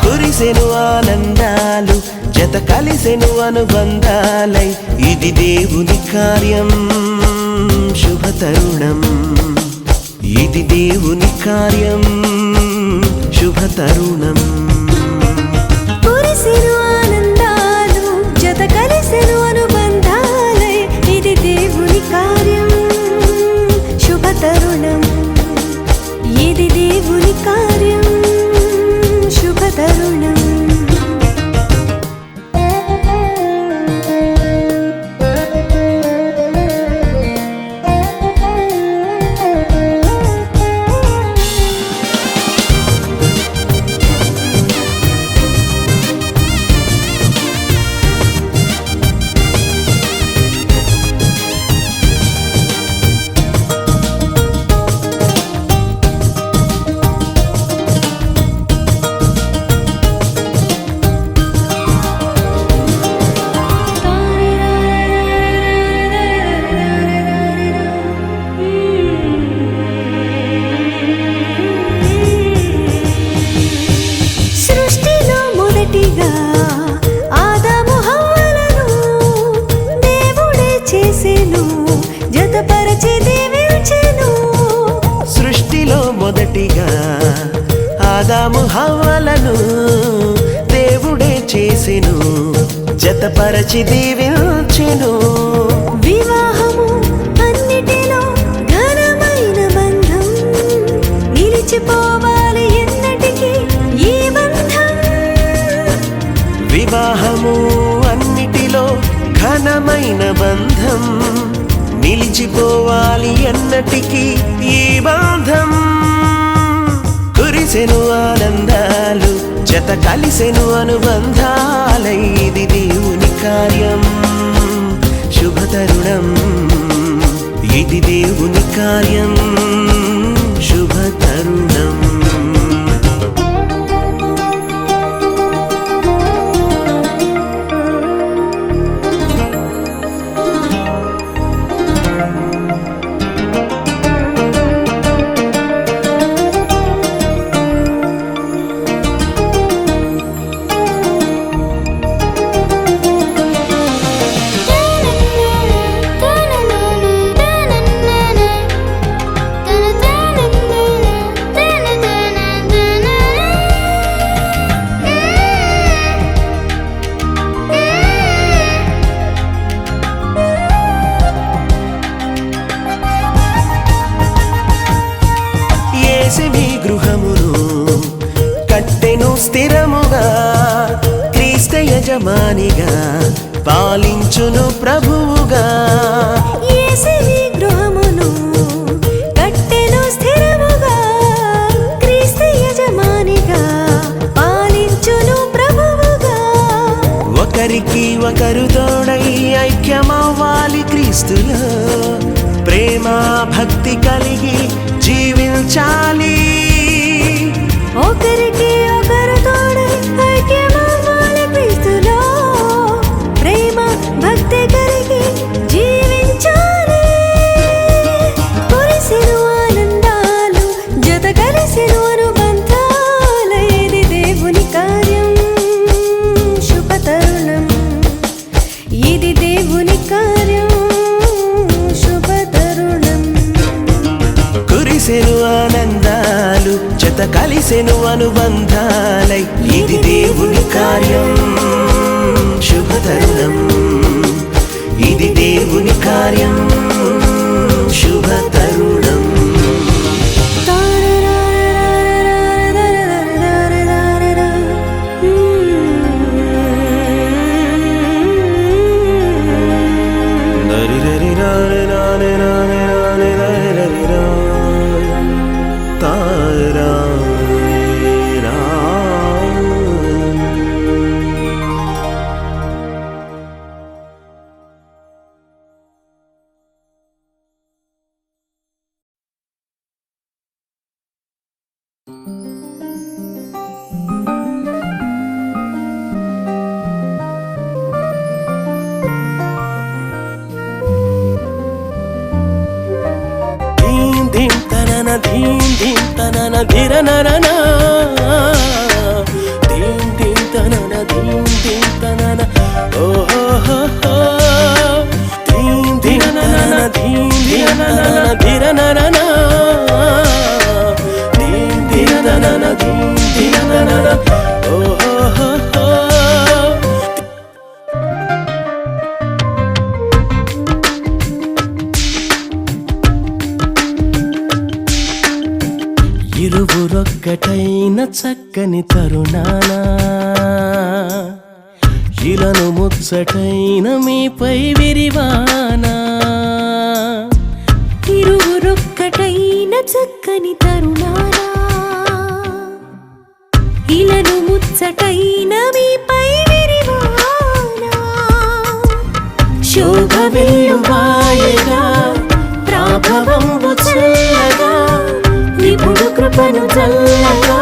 కురిసెను ఆనందాలు జత కలిసెను అనుబంధాలై ఇది దేవుని కార్యం శుభ తరుణం ఇది దేవుని కార్యం శుభ తరుణం కురిసెను ఆనందాలు జత కలిసెను అనుబంధాలై ఇది దేవుని కార్యం శుభ తరుణం ఇది దేవుని కార్యం శుభ తరుణం సృష్టిలో మొదటిగా ఆదాము హవ్వలను దేవుడే చేసెను జతపరచి దీవించెను వివాహము అన్నిటిలో ఘనమైన బంధం నిలిచిపోవాలి ఎన్నటికీ ఈ బంధం వివాహము అన్నిటిలో ఘనమైన బంధం నిలిచిపోవాలి ఎన్నటికీ ఈ బంధం కురిసెను ఆనందాలు జత కలిసెను అనుబంధాలై ఇది దేవుని కార్యం శుభ తరుణం ఇది దేవుని కార్యం శుభ తరుణం మీ గృహమును కట్టెను స్థిరముగా క్రీస్తు యజమానిగా పాలించును ప్రభువుగా యేసుని గృహమును కట్టెను స్థిరముగా క్రీస్తు యజమానిగా పాలించును ప్రభువుగా ఒకరికి ఒకరు తోడై ఐక్యమవ్వాలి క్రీస్తులో ప్రేమ భక్తి కలిగి జీవించాలి ఒకరికి ఒకరు తోడై ఐక్యమవ్వాలి క్రీస్తులో ప్రేమ భక్తి కలిగి జీవించాలి కురిసెను ఆనందాలు జత కలిసెను అనుబంధాలై ఇది దేవుని కార్యం శుభ తరుణం ఇది దేవుని కార్యం శుభ తరుణం కురిసెను ఆనందాలు జత కలిసెను అనుబంధాలై ఇది దేవుని కార్యం శుభ తరుణం ఇది దేవుని కార్యం శుభ తరుణం ధీం తనన ధీం ధీం తనన ధిరనరన ధీం ధీం తనన ధీం ధీం తనన ఓహో ధీం ధీం తనన ధీం ధీం తనన ధిరనరన ధీం ధీం తనన ధీం ధీం తనన ఓహో ఇరువురొక్కటైన చక్కని తరుణాన ఇలను ముచ్చటైన మీపై విరివానా ఇరువురొక్కటైన చక్కని తరుణానా ఇలను ముచ్చటైన మీపై విరివానా శోభ వెల్లువాయగా ప్రాభవంబు చల్లగా విపుడు కృపను చల్లగా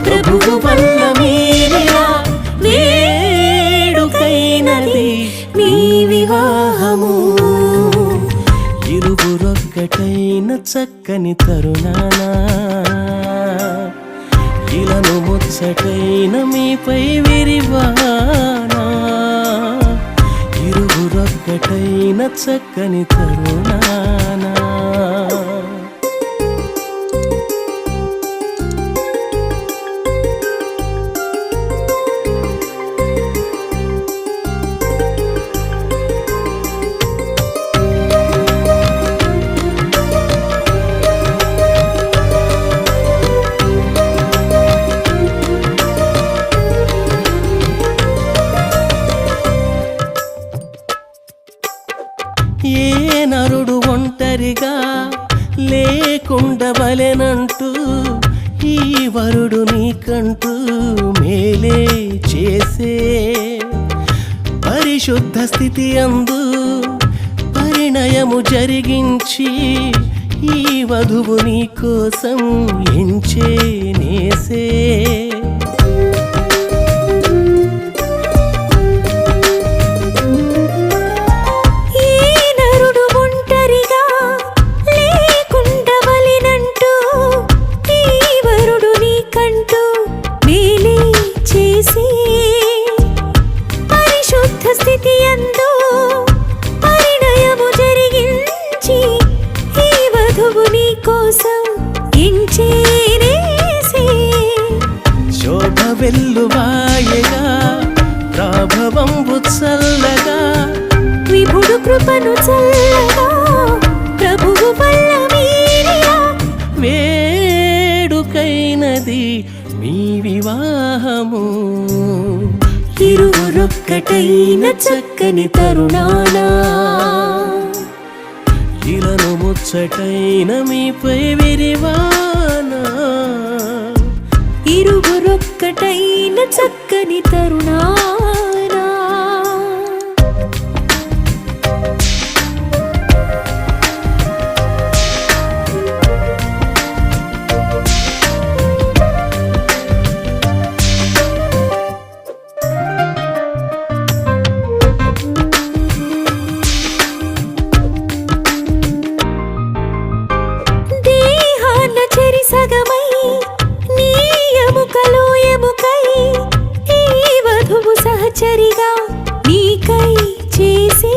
ప్రభువు వల్ల మీరిలా వేడుకైనది మీ వివాహము ఇరువురొక్కటైన చక్కని తరుణానా ఇలను ముచ్చటైన మీపై విరివానా ఇరువురొక్కటైన చక్కని తరుణానా ఏ నరుడు ఒంటరిగా లేకుండవలెనంటూ ఈ వరుడు నీకంటూ మేలే చేసే పరిశుద్ధ స్థితి అందు పరిణయము జరిగించి ఈ వధువు నీ కోసం ఎంచే నేసే శోభ వెల్లువాయగా ప్రాభవంబు చల్లగా విపుడు కృపను చల్లగా ప్రభువు వల్ల మీరిలా వేడుకైనది మీ వివాహము ఇరువురొక్కటైన చక్కని తరుణానా ఇలను ముచ్చటైన మీపై విరివానా ఇరువురొక్కటైన చక్కని తరుణానా సగమై నీ ఎముకలో ఎముకై ఈ వధువు సహచరిగా నీకై చేసి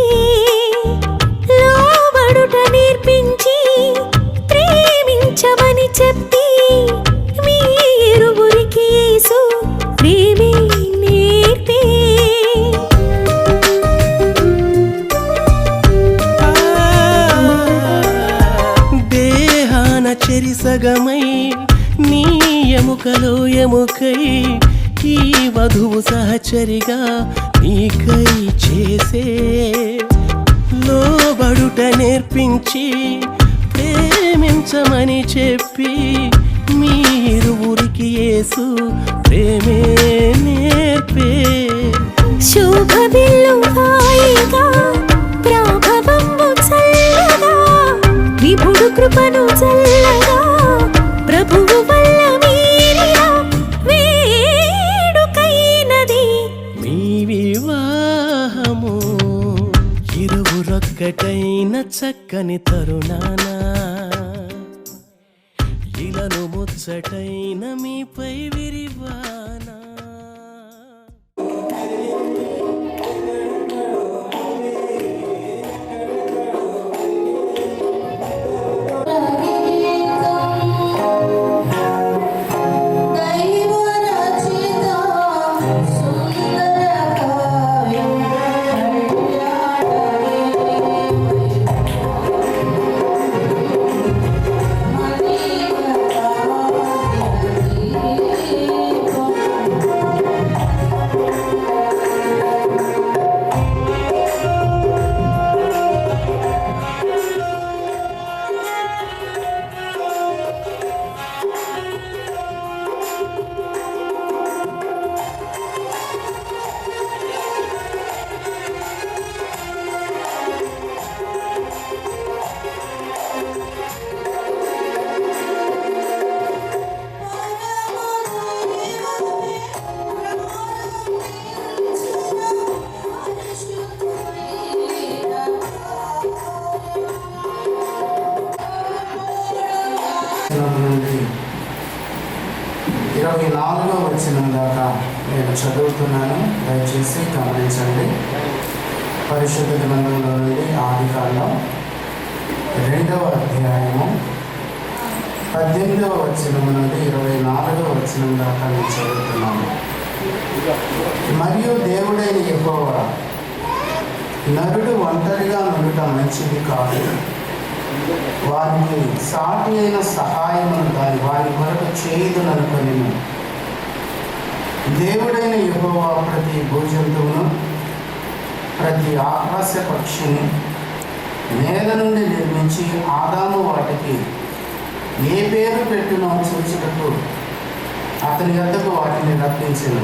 లోబడుట నేర్పించి ప్రేమించమని చెప్పి మీ ఇరువురికి యేసు ప్రేమే నేర్పి దేహాన చెరిసగమై నీ ఎముకలో ఎముకై ఈ వధువు సహచరిగా నీకై చేసే లోబడుట నేర్పించి ప్రేమించమని చెప్పి మీరువురికి యేసు ప్రేమే నేర్పే శోభ వెల్లువాయగా ప్రాభవంబు చల్లగా విపుడు కృపను చల్లగా ప్రభువు వల్ల మీరిలా వేడుకైనది మీ వివాహము చీకటైన చక్కని తరుణాన ఇలను ముచ్చటైన మీపై విరివానా. నుండి 24వ వచనం దాకా నేను చదువుతున్నాను, దయచేసి గమనించండి. పరిశుద్ధ గ్రంథంలో నుండి ఆదికాండం 2వ అధ్యాయము 18వ వచనం నుండి 24వ వచనం దాకా నేను చదువుతున్నాను. మరియు దేవుడైన యెహోవా, నరుడు ఒంటరిగా నుండుట మంచిది కాదు, వారికి సాటి అయిన సహాయమును దాని వారి కొరకు చేయుదుననుకొని దేవుడైన యెహోవా ప్రతి భూజంతువును ప్రతి ఆకాశ పక్షిని నేల నుండి నిర్మించి ఆదాము వాటికి ఏ పేరు పెట్టునో చూచుటకు అతని వద్దకు వాటిని రప్పించెను.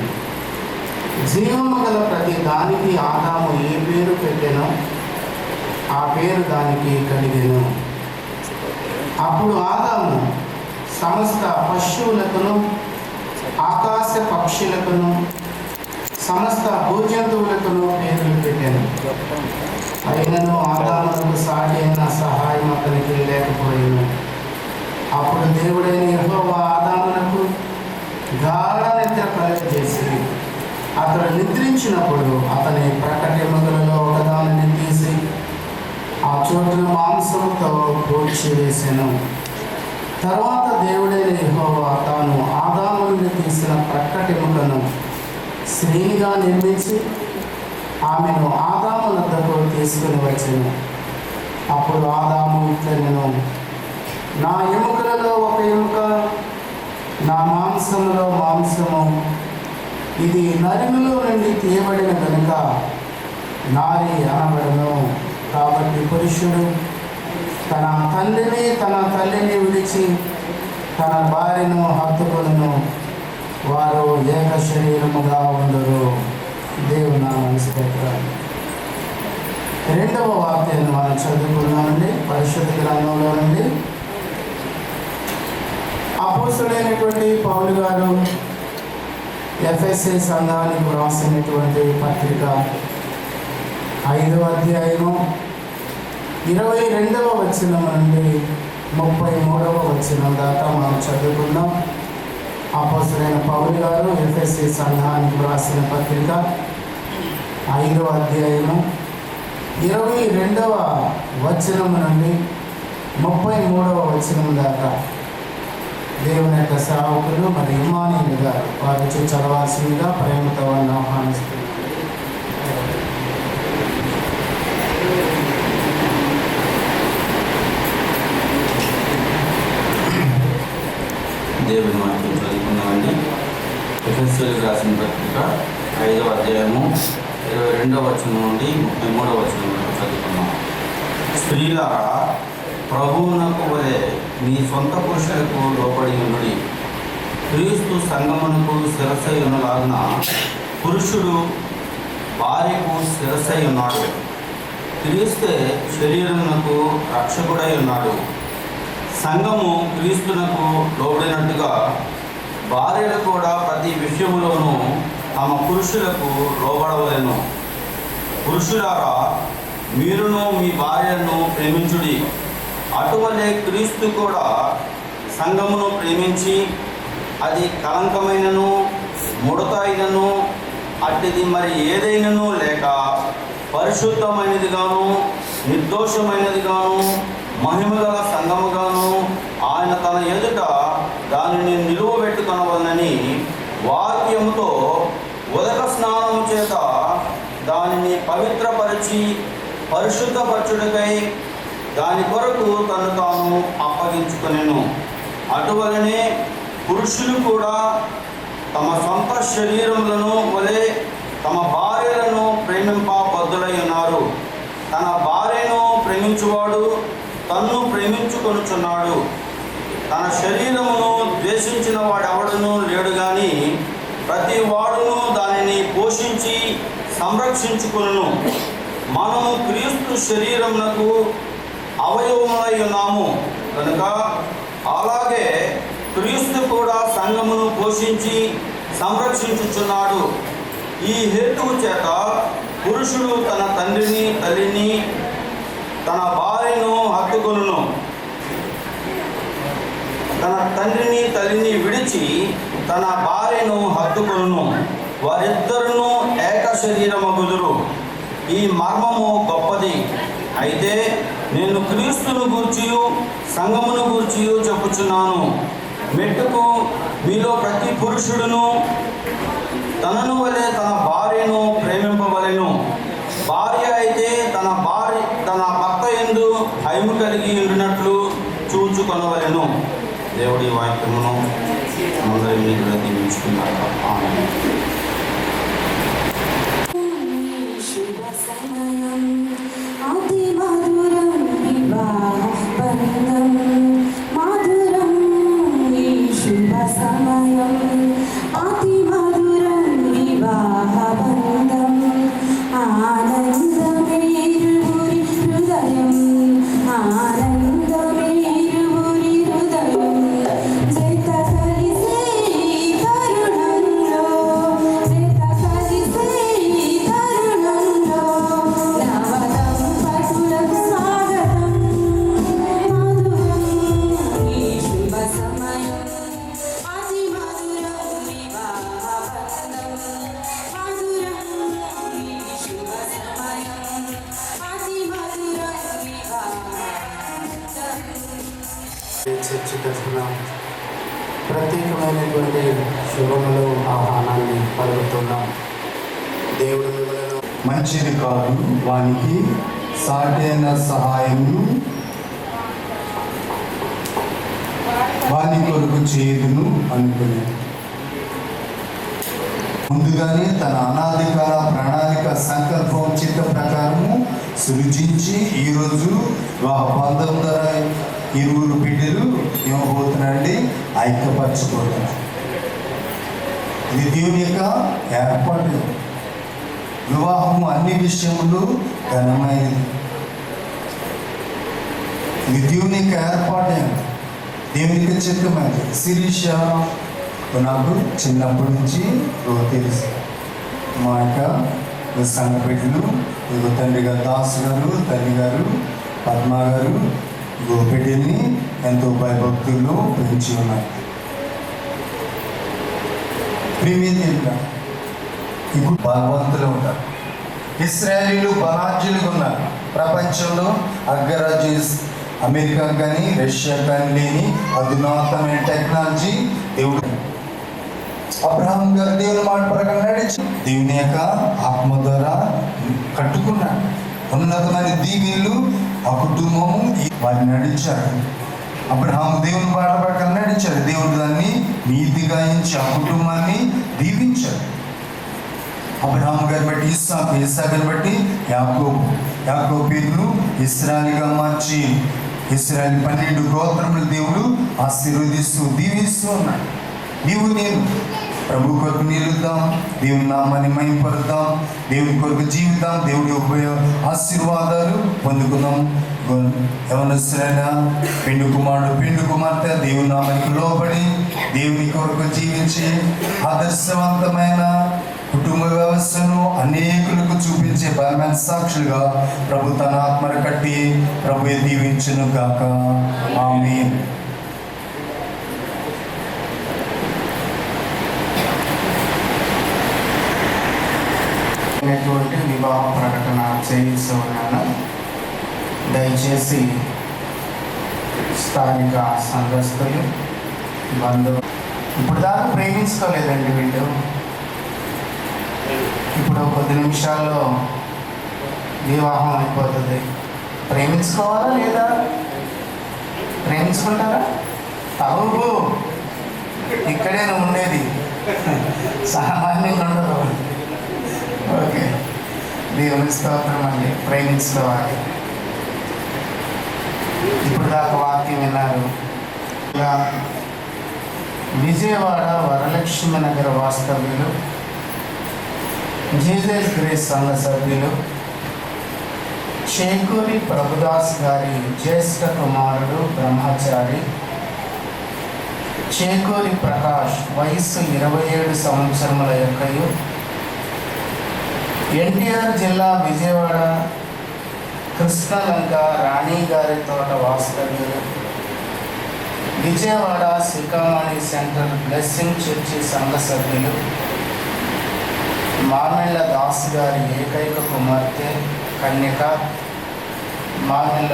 జీవము గల ప్రతి దానికి ఆదాము ఏ పేరు పెట్టెనో ఆ పేరు దానికి కలిగెను. అప్పుడు ఆదాము సమస్త పశువులకును ఆకాశ పక్షులకును సమస్త భూజంతువులకును పేర్లు పెట్టాను. అయినను ఆదామునకు సాటి అయిన సహాయం అతనికి లేకపోయాను. అప్పుడు దేవుడైన యెహోవా ఆదామునకు గాఢ నిద్ర కలుగజేసి అతడు నిద్రించినప్పుడు అతని ప్రకటెముకలలో ఒకదానిని తీసి ఆ చోటును మాంసంతో పూడ్చివేసెను. తర్వాత దేవుడైన యెహోవా తాను ఆదాము నుండి తీసిన ప్రక్కటెముకను స్త్రీగా నిర్మించి ఆమెను ఆదాము వద్దకు తీసుకుని వచ్చెను. అప్పుడు ఆదాము ఇట్లనెను, నా ఎముకలలో ఒక ఎముక, నా మాంసములో మాంసము, ఇది నరునిలో నుండి తీయబడిన కనుక నారి అనబడను. కాబట్టి పురుషుడు తన తండ్రిని తన తల్లిని విడిచి తన భార్యను హత్తుకొనును, వారు ఏక శరీరముగా ఉండరు. దేవుని నామమునకు స్తోత్రాలు. 2వ వాక్యాన్ని మనం చదువుకున్నామండి. పరిశుద్ధ గ్రంథంలో నుండి అపోస్తలుడైనటువంటి పౌలు గారు ఎఫెసీ సంఘానికి రాసినటువంటి పత్రిక 5వ అధ్యాయము 22వ వచనం నుండి 33వ వచనం దాకా మనం చదువుకుందాం. అపోస్తలుడైన పౌలు గారు ఎఫెసీ సంఘానికి రాసిన పత్రిక 5వ అధ్యాయము 22వ వచనం నుండి 33వ వచనం దాకా దేవుని యొక్క సేవకులు మరి ఇమానీయులు గారు వారికి చదవాల్సిందిగా ప్రేమతో వారిని ఆహ్వానిస్తున్నారు. దేవుని వాక్యం చదువుకున్నామండి. ఎఫెసీయులకు రాసిన పత్రిక 5వ అధ్యాయము 22వ వచనం నుండి 33వ వచనం వరకు చదువుకున్నాం. స్త్రీలారా, ప్రభువునకు వలె మీ సొంత పురుషులకు లోబడి ఉండుడి. క్రీస్తు సంగమునకు శిరస్సై ఉన్నలాగున పురుషుడు భార్యకు శిరస్సై ఉన్నాడు. క్రీస్తే శరీరమునకు రక్షకుడై ఉన్నాడు. సంఘము క్రీస్తునకు లోబడినట్టుగా భార్యలు కూడా ప్రతి విషయములోనూ తమ పురుషులకు లోబడవలెను. పురుషులారా, మీరును మీ భార్యను ప్రేమించుడి. అటువలే క్రీస్తు కూడా సంఘమును ప్రేమించి అది కలంకమైనను ముడత అయినను అట్టిది మరి ఏదైనను లేక పరిశుద్ధమైనదిగాను నిర్దోషమైనదిగాను మహిమగల సంఘముగాను ఆయన తన ఎదుట దానిని నిలువబెట్టుకొనవలనని వాక్యముతో ఉదక స్నానము చేత దానిని పవిత్రపరిచి పరిశుద్ధపరచుడికై దాని కొరకు తను తాను అప్పగించుకొనెను. అటువలనే పురుషులు కూడా తమ సొంత శరీరములను వలె తమ భార్యలను బద్ధులై ఉన్నారు. తన భార్యను ప్రేమించువాడు తన్ను ప్రేమించుకొనుచున్నాడు. తన శరీరమును ద్వేషించిన వాడెవడనూ లేడు గాని ప్రతి వాడును దానిని పోషించి సంరక్షించుకొనును. మనము క్రీస్తు శరీరమునకు అవయవములై ఉన్నాము కనుక అలాగే క్రీస్తు కూడా సంఘమును పోషించి సంరక్షించుచున్నాడు. ఈ హేతువు చేత పురుషుడు తన తండ్రిని తల్లిని తన భార్యను హత్తుకొనును. తన తండ్రిని తల్లిని విడిచి తన భార్యను హత్తుకొనును. వారిద్దరును ఏక శరీరమగుదురు. ఈ మర్మము గొప్పది. అయితే నేను క్రీస్తును గూర్చియు సంఘమును గూర్చియు చెప్పుచున్నాను. మెట్టుకు మీలో ప్రతి పురుషుడును తనను వలె తన భార్యను ప్రేమింపవలెను. భార్య అయితే తన భర్త యందు భయము కలిగి ఉండినట్లు చూచుకొనవలెను. దేవుడి వాక్యమును అందరినీ దీవించుకున్నాక ఆమేన్. శుభ సమయం అతి మధురం వివాహ బంధం మధురం ఈ శుభ సమయం అతి మధురం వివాహ బంధం ఆనందమే ఇరువురి హృదయం ఆనందమే ఇరువురి హృదయం జత కలిసే తరుణంలో జత కలిసే తరుణంలో నవదంపతులకు స్వాగతం మధురం ఈ శుభ సమయం అతి మధురం వివాహ బంధం మధురం ఈ శుభ సమయం అతి మధురం వివాహ చర్చ తరఫున ప్రత్యేకమైనటువంటి శుభములు ఆహ్వానాన్ని పలుకుతున్నాం. దేవుడు మిమ్మల్ని మంచిది కాదు వానికి సాటైన సహాయము వాని కొరకు చేయుదును అనుకుని ముందుగానే తన అనాదికాల ప్రణాళిక సంకల్పం చిత్త ప్రకారము సృజించి ఈరోజు బంధం ద్వారా ఇరువురు బిడ్డలు ఏమబోతున్నారండి, ఐక్యపరచబోతున్నారు. ఇది దేవుని యొక్క ఏర్పాటు. వివాహము అన్ని విషయములు ఘనమైనది. ఇది దేవుని యొక్క ఏర్పాటు, దేవుని యొక్క చిత్తమైనది. శిరీష నాకు చిన్నప్పటి నుంచి తెలుసు. మా యొక్క సంఘ బిడ్డలు తండ్రి గారు దాస్ గారు, తల్లి గారు పద్మ గారు బిడ్డల్ని ఎంతో భయభక్తుల్లో పెంచి ఉన్నారు. ప్రేమించ ఇప్పుడు బలవంతులు ఉంటారు. ఇశ్రాయేలీలు బలాఢ్యులుగా ఉన్నారు. ప్రపంచంలో అగ్రరాజ్యం అమెరికా కానీ రష్యా కానీ లేని అధునాతమైన టెక్నాలజీ దేవుడు. అబ్రహాం గారు దేవుని మాట ప్రకారం నడిచి దేవుని యొక్క ఆత్మ ద్వారా కట్టుకున్నాడు. ఉన్నతమైన దీవెనలు ఆ కుటుంబము వారిని నడిచారు. అబ్రహాం దేవుని మాట ప్రకారం నడిచారు. దేవుడు దాన్ని నీతిగా ఎంచి ఆ కుటుంబాన్ని దీవించారు. అబ్రహాం గారిని బట్టి ఇస్సాకుని బట్టి యాకోబు పేరును ఇశ్రాయేలుగా మార్చి ఇశ్రాయేలు 12 గోత్రములు దేవుడు ఆశీర్వదిస్తూ దీవిస్తూ ఉన్నాడు. నీవు నేను ప్రభు కొరకు నిలుద్దాం, దేవుని నామాన్ని మహిమపరుద్దాం, దేవుని కొరకు జీవిద్దాం, దేవుడి ఆశీర్వాదాలు పొందుకుందాం. యవనస్తులైన పెండు కుమారుడు పెండు కుమార్తె దేవుని నామానికి లోబడి దేవుని కొరకు జీవించి ఆదర్శవంతమైన కుటుంబ వ్యవస్థను అనేకులకు చూపించే బలమైన సాక్షులుగా ప్రభు తన ఆత్మను కట్టి ప్రభు దీవించును గాక. ఆమేన్. వివాహ ప్రకటన చేయిస్తున్నాను. దయచేసి స్థానిక సంఘస్థులు, బంధువులు ఇప్పుడు దాకా ప్రేమించుకోలేదండి వీళ్ళు. ఇప్పుడు కొద్ది నిమిషాల్లో వివాహం అయిపోతుంది. ప్రేమించుకోవాలా లేదా? ప్రేమించుకుంటారా? అవు ఇక్కడే నువ్వు ఉండేది, సామాన్యంగా ఉండదు. ఓకే, దేవుని స్తోత్రం అండి. ప్రేమించుకోవాలి. ఇప్పుడు దాకా వాక్యం విన్నారు. ఇలా విజయవాడ వరలక్ష్మి నగర వాస్తవ్యులు, జీసస్ గ్రేస్ సంఘ సభ్యులు, చేకూరి ప్రభుదాస్ గారి జ్యేష్ఠ కుమారుడు బ్రహ్మచారి చేకూరి ప్రకాష్, వయస్సు 27 సంవత్సరముల యొక్కయు, ఎన్టీఆర్ జిల్లా విజయవాడ కృష్ణలంక రాణి గారి తోట వాస్తవ్యులు, విజయవాడ శ్రీకామణి సెంటర్ బ్లెస్సింగ్ చర్చి సంఘ సభ్యులు, మామెళ్ళ దాస్ గారి ఏకైక కుమార్తె కన్యక మామెళ్ళ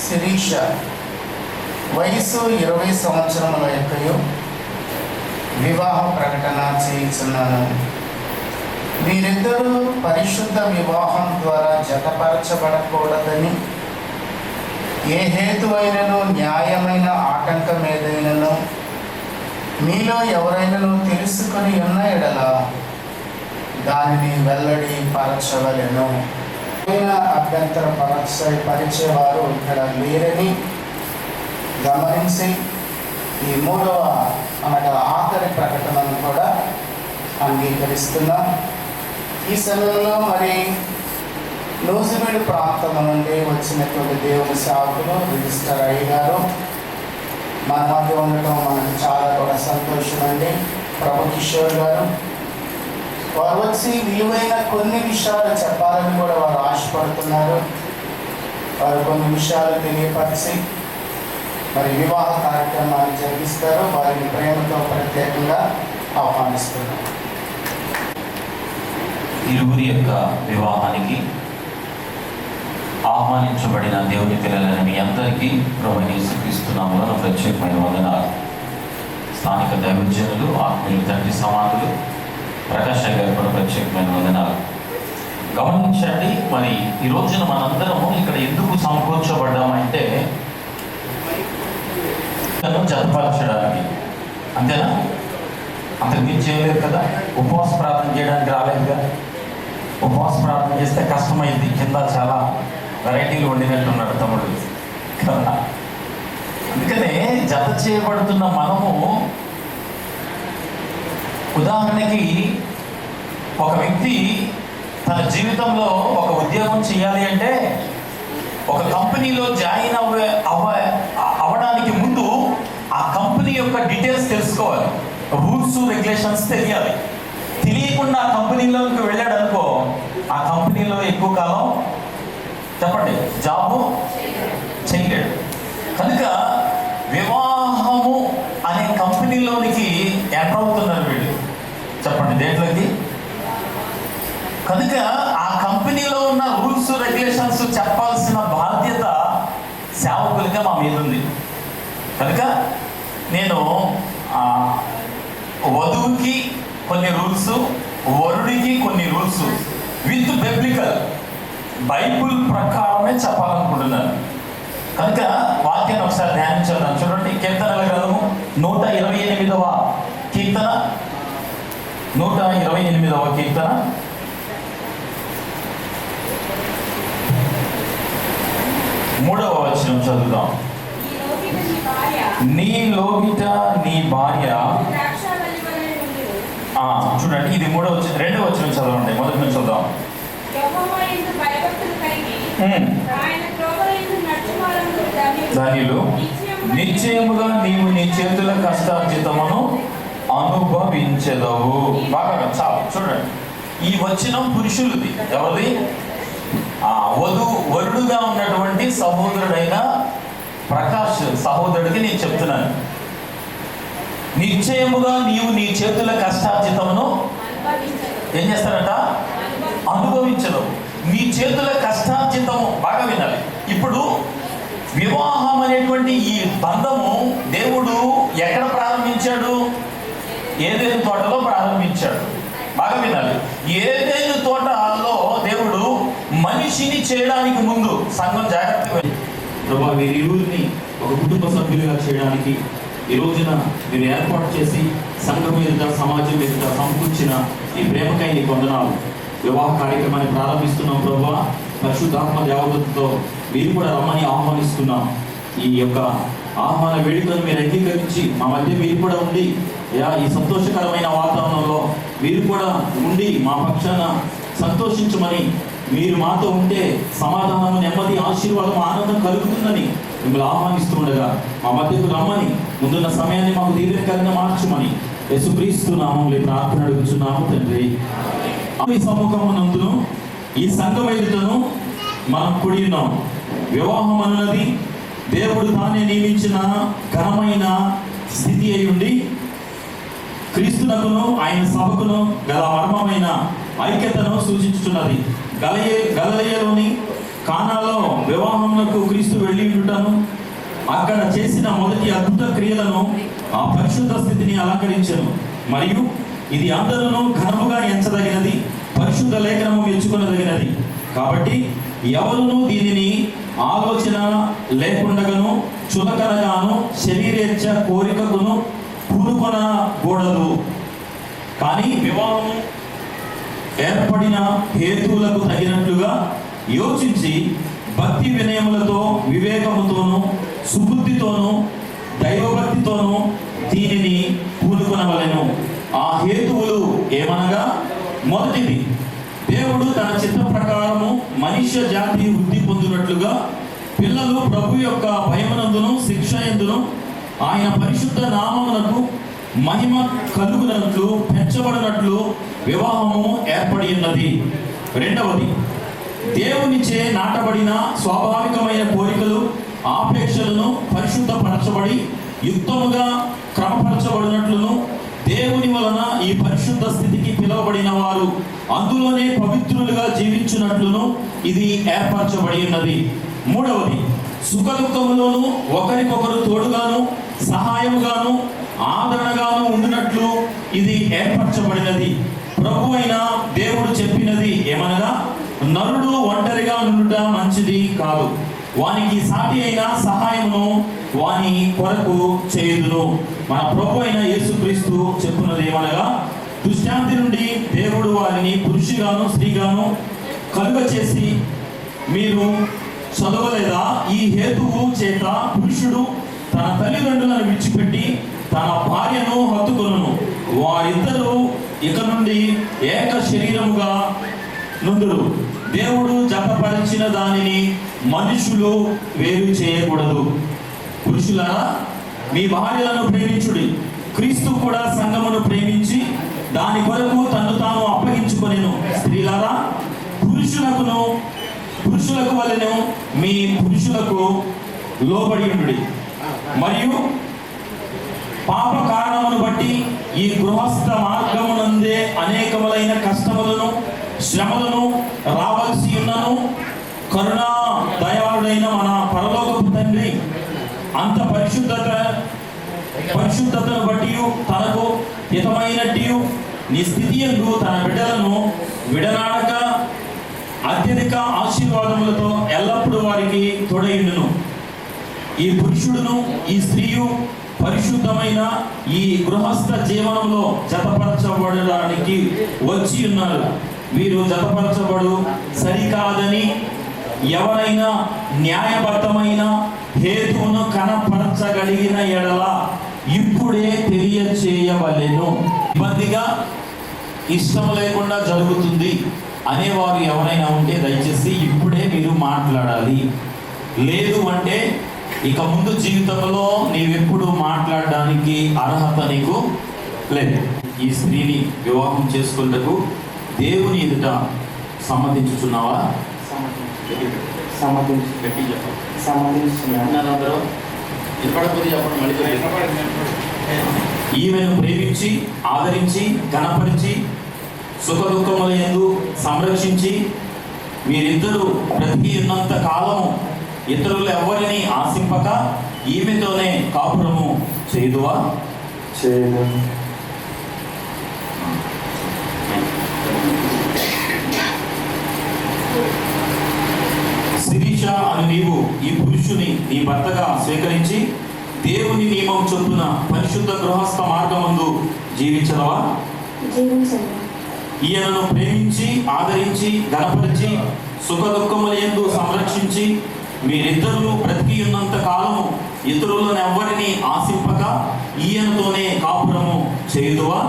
శిరీష, వయస్సు 20 సంవత్సరముల యొక్కయు, వివాహ ప్రకటన చేయించున్నాను. వీరిద్దరూ పరిశుద్ధ వివాహం ద్వారా జతపరచబడకూడదని ఏ హేతువైనను న్యాయమైన ఆటంకం ఏదైనను మీలో ఎవరైనాను తెలుసుకొని ఉన్న ఎడల దానిని వెల్లడి పరచవలెను. అభ్యంతర పరిచేవారు ఇక్కడ లేరని గమనించి ఈ 3వ అనగా ఆఖరి ప్రకటనను కూడా అంగీకరిస్తున్నాం. ఈ సమయంలో మరి నూజివీడు ప్రాంతం నుండి వచ్చినటువంటి దేవుని సేవకులు రిజిస్టర్ అయ్యారు. మన మధ్య ఉండటం మనకు చాలా కూడా సంతోషం అండి. ప్రభు కిషోర్ గారు వారు వచ్చి విలువైన కొన్ని విషయాలు చెప్పాలని కూడా వారు ఆశపడుతున్నారు. వారు కొన్ని విషయాలు తెలియపరిచి మరి వివాహ కార్యక్రమాన్ని జరిగిస్తారు. వారిని ప్రేమతో ప్రత్యేకంగా ఆహ్వానిస్తున్నారు. ఇరువురి యొక్క వివాహానికి ఆహ్వానించబడిన దేవుని పిల్లలని మీ అందరికీ ప్రభువైన యేసుక్రీస్తు నామములో ప్రత్యేకమైన వందనాలు. స్థానిక దైవజనులు, ఆత్మీయులు, తండ్రి సమానులు, ప్రకాష్ గారు కూడా ప్రత్యేకమైన వందనాలు. గమనించండి, మరి ఈ రోజున మనందరము ఇక్కడ ఎందుకు సమకూర్చబడ్డామంటే జతపరచడానికి, అంతేనా? అంతకు మించి చేయలేదు కదా. ఉపవాస ప్రార్థన చేయడానికి రాలేదుగా. ఉపవాస ప్రార్థన చేస్తే కష్టమైంది. కింద చాలా వెరైటీలు వండినట్టున్నాడు తమ్ముడు కదా. అందుకనే జత చేయబడుతున్న మనము, ఉదాహరణకి ఒక వ్యక్తి తన జీవితంలో ఒక ఉద్యోగం చేయాలి అంటే ఒక కంపెనీలో జాయిన్ అవ్వడానికి ముందు ఆ కంపెనీ యొక్క డీటెయిల్స్ తెలుసుకోవాలి. రూల్స్ రెగ్యులేషన్స్ తెలియాలి. తెలియకుండా ఆ కంపెనీలోకి వెళ్ళాడు అనుకో, ఆ కంపెనీలో ఎక్కువ కాలం చెప్పండి జాబు చేయలేడు. కనుక వివాహము అనే కంపెనీలోనికి ఎంటర్ అవుతున్నారు వీళ్ళు. చెప్పండి దేంట్లోకి? కనుక ఆ కంపెనీలో ఉన్న రూల్స్ రెగ్యులేషన్స్ చెప్పాల్సిన బాధ్యత సేవకులుగా మా మీద ఉంది. కనుక నేను వధువుకి కొన్ని రూల్స్, వరుడికి కొన్ని రూల్స్ విత్ బిబ్లికల్ బైబుల్ ప్రకారమే చెప్పాలనుకుంటున్నాను. కనుక వాక్యాన్ని ఒకసారి ధ్యానించాను. చూడండి, కీర్తనల గ్రంథము 128వ కీర్తన, 128వ కీర్తన 3వ వచనం చదువుదాం. నీ లోగిట నీ భార్య. చూడండి, ఇది 3వ వచనం. 2వ వచనం చదవండి. మొదటి నుంచి చదువుదాం. ధన్యులు నిశ్చయముగా నీవు నీ చేతుల కష్టార్జితమును అనుభవించెదవు. బాగా చాలు చూడండి, ఈ వచనం పురుషులది. ఎవరిది? వరుడుగా ఉన్నటువంటి సహోదరుడైన ప్రకాష్ సహోదరుడికి నేను చెప్తున్నాను. నిశ్చయముగా నీవు నీ చేతుల కష్టార్జితమును ఏం చేస్తారట? అనుభవించదు. నీ చేతుల కష్టార్జితము. బాగా వినాలి. ఇప్పుడు వివాహం అనేటువంటి ఈ బంధము దేవుడు ఎక్కడ ప్రారంభించాడు? ఏదైనా తోటలో ప్రారంభించాడు. బాగా వినాలి. ఏదైనా తోటలో దేవుడు మనిషిని చేయడానికి ముందు సంఘం జాగ్రత్తగా ప్రభా వీరిరువురిని ఒక కుటుంబ సభ్యులుగా చేయడానికి ఈ రోజున మీరు ఏర్పాటు చేసి సంఘం ఎదుట, సమాజం ఎదుట సమకూర్చిన ఈ ప్రేమకై నీకు వందనాలు. వివాహ కార్యక్రమాన్ని ప్రారంభిస్తున్నాం ప్రభా. పరిశుద్ధాత్మ దేవతతో మీరు కూడా రమ్మని ఆహ్వానిస్తున్నాం. ఈ యొక్క ఆహ్వాన వేడుకను మీరు అంగీకరించి మా మధ్య మీరు కూడా ఉండి ఈ సంతోషకరమైన వాతావరణంలో మీరు కూడా ఉండి మా పక్షాన సంతోషించమని, మీరు మాతో ఉంటే సమాధానం, నెమ్మది, ఆశీర్వాదం, ఆనందం కలుగుతుందని మిమ్మల్ని ఆహ్వానిస్తుండగా మా మధ్యకు రమ్మని, ముందున్న సమయాన్ని మాకు దీవెనకరంగా మార్చమని యేసుక్రీస్తు నామములో ప్రార్థన అడుగుతున్నాము తండ్రి. ఈ సముఖమునందును ఈ సంఘం ఎదుటను మనం కూడి ఉన్నాం. వివాహం అన్నది దేవుడు తానే నియమించిన ఘనమైన స్థితి అయి ఉండి క్రీస్తునకును ఆయన సభకును గల మర్మమైన ఐక్యతను సూచించుతున్నది. గలిలయలోని కానాలో వివాహమునకు క్రీస్తు వెళ్ళి ఉండుటను, అక్కడ చేసిన మొదటి అద్భుత క్రియలను ఆ పరిశుద్ధ స్థితిని అలంకరించను. మరియు ఇది అందరూ ఘనముగా ఎంచదగినది, పరిశుద్ధ లేఖనము మెచ్చుకొనదగినది. కాబట్టి ఎవరునూ దీనిని ఆలోచన లేకుండగాను, చులకనగాను, శరీరేచ్ఛ కోరికకును పూనుకొనకూడదు. కానీ వివాహము ఏర్పడిన హేతువులకు తగినట్లుగా యోచించి భక్తి వినయములతో, వివేకముతోనూ, సుబుద్ధితోనూ, దైవభక్తితోనూ దీనిని పూనుకొనవలెను. ఆ హేతువులు ఏమనగా, మొదటిది దేవుడు తన చిత్త ప్రకారము మనుష్య జాతి వృద్ధి పొందినట్లుగా పిల్లలు ప్రభు యొక్క భయమునందును శిక్ష యందును ఆయన పరిశుద్ధ నామమునకు మహిమ కలుగునట్లు పెంచబడినట్లు వివాహము ఏర్పడి ఉన్నది. రెండవది, దేవునిచే నాటబడిన స్వాభావికమైన కోరికలు, ఆపేక్షలను పరిశుద్ధపరచబడి యుక్తముగా క్రమపరచబడినట్లును, దేవుని వలన ఈ పరిశుద్ధ స్థితికి పిలువబడిన వారు అందులోనే పవిత్రులుగా జీవించున్నట్లును ఇది ఏర్పరచబడి ఉన్నది. మూడవది, సుఖదుఖములోను ఒకరికొకరు తోడుగాను, సహాయముగాను, ఆదరణగాను ఉండినట్లు ఇది ఏర్పరచబడినది. ప్రభు అయిన దేవుడు చెప్పినది ఏమనగా, నరుడు ఒంటరిగా ఉండుట మంచిది కాదు, వానికి సాటి అయిన సహాయమును వాని కొరకు చేయుదును. మన ప్రభు అయిన యేసుక్రీస్తు చెప్పున్నది ఏమనగా, దుశ్శాంతి నుండి దేవుడు వారిని పురుషుగాను స్త్రీగాను కలుగ చేసి, మీరు చదవలేదా? ఈ హేతువు చేత పురుషుడు తన తల్లిదండ్రులను విడిచిపెట్టి తన భార్యను హత్తుకొనును, వారిద్దరూ ఇక నుండి ఏక శరీరముగా నుండురు. దేవుడు జతపరిచిన దానిని మనుషులు వేరు చేయకూడదు. పురుషులారా, మీ భార్యలను ప్రేమించుడి. క్రీస్తు కూడా సంఘమును ప్రేమించి దాని కొరకు తను తాను అప్పగించుకొనెను. స్త్రీలారా, పురుషులకు వలెను మీ పురుషులకు లోబడి ఉండుడి. మరియు పాప కారణమును బట్టి ఈ గృహస్థ మార్గమునందే అనేకములైన కష్టములను, శ్రమలను రావాల్సి ఉన్నను, కరుణా దయాళుడైన మన పరలోకపు తండ్రి అంత పరిశుద్ధతను బట్టి తనకు హితమైనట్టు నీ స్థితి యందు తన బిడ్డలను విడనాడక అత్యధిక ఆశీర్వాదములతో ఎల్లప్పుడూ వారికి తోడైండును. ఈ పురుషుడును ఈ స్త్రీయు పరిశుద్ధమైన ఈ గృహస్థ జీవనంలో జతపరచబడడానికి వచ్చి ఉన్నారు. వీరు జతపరచబడు సరికాదని ఎవరైనా న్యాయబద్ధమైన హేతువును కనపరచగలిగిన ఎడల ఇప్పుడే తెలియచేయవలెను. ఇబ్బందిగా, ఇష్టం లేకుండా జరుగుతుంది అనేవారు ఎవరైనా ఉంటే దయచేసి ఇప్పుడే మీరు మాట్లాడాలి. లేదు అంటే ఇక ముందు జీవితంలో నీవెప్పుడు మాట్లాడడానికి అర్హత నీకు లేదు, ఈ స్త్రీని వివాహం చేసుకున్నకు దేవుని ఎదుట సమ్మతించుచున్నావా? గట్టి చెప్పండి. అందరూ వినపడకపోతే చెప్పండి. మళ్ళీ ఈమెను ప్రేమించి ఆదరించి ఘనపరిచి సుఖ దుఃఖముల యందు సంరక్షించి మీరిద్దరూ బ్రతికి ఉన్నంత కాలము ఇతరులు ఎవరిని ఆశింపక ఈమెతోనే కాపురము చేయుదువా? చేయను. శిరీష అని నీవు ఈ పురుషుని నీ భర్తగా స్వీకరించి దేవుని నియమం చొప్పున పరిశుద్ధ గృహస్థ మార్గమందు జీవించదవా? ఈయనను ప్రేమించి ఆదరించి ఘనపరిచి సుఖ దుఃఖముల యందు సంరక్షించి మీరిద్దరూ బ్రతికి ఉన్నంత కాలము ఇతరులను ఎవ్వరిని ఆశింపక ఈయనతోనే కాపురము చేయుదువా?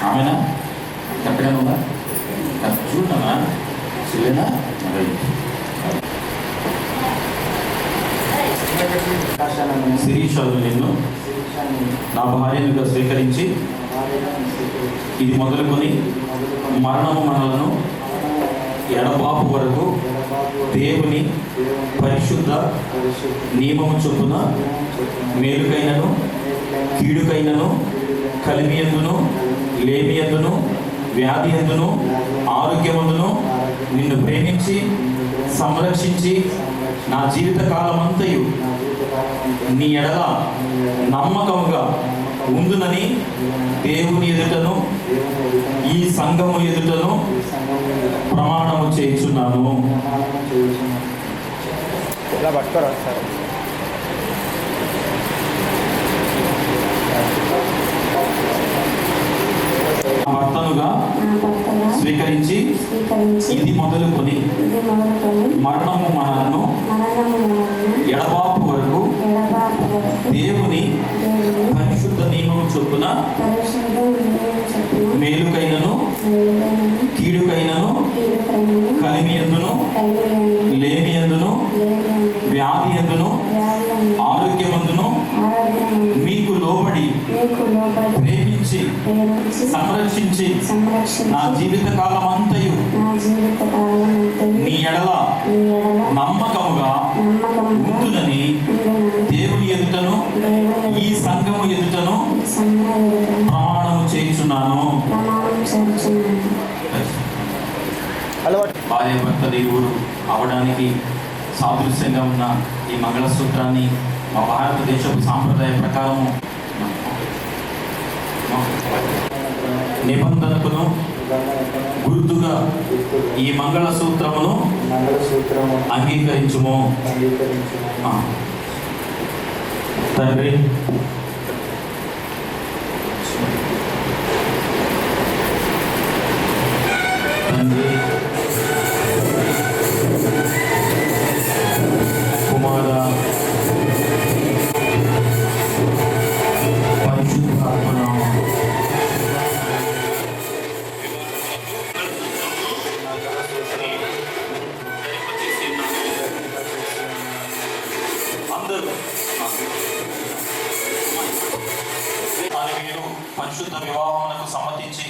ఆమెనా? కరెక్ట్గా ఉందా? చూడనా? చెల్లేనా? శిరీషాలు నిన్ను నా భార్యనుగా స్వీకరించి ఇది మొదలుకొని మరణము మనలను ఎడబాపు వరకు దేవుని పరిశుద్ధ నియమము చొప్పున మేలుకైనను కీడుకైనను కలిమియందును లేమియందును వ్యాధియందును ఆరోగ్యమందును నిన్ను ప్రేమించి సంరక్షించి నా జీవిత కాలమంతయు నీ ఎడల నమ్మకముగా ఉందునని దేవుని ఎదుటను ఈ సంఘము ఎదుటను ప్రమాణము చేయుచున్నాను. భర్తనుగా స్వీకరించి ఇది మొదలుకొని మరణము మనలను ఎడబాపు వరకు దేవుని పరిశుద్ధ నియమం చొప్పున మేలుకైనను కీడుకైనను కలిమియందును లేమియందును వ్యాధియందును ఆరోగ్యమందును మీకు లోబడి ప్రేమించి సంరక్షించి నా జీవిత కాలం అంతయు నీ ఎడల నమ్మకముగా ఉంటుందని దేవుని ఎదుటను ఈ సంఘము ఎదుటను ప్రమాణము చేయుచున్నాను. భార్య భర్త దేవుడు అవడానికి సాదృశ్యంగా ఉన్న ఈ మంగళసూత్రాన్ని మా భారతదేశపు సాంప్రదాయ ప్రకారము నిబంధనకును గుర్తుగా ఈ మంగళసూత్రమును అంగీకరించుము. తండ్రి, కుమార పరిశుద్ధ వివాహమునకు సమ్మతించి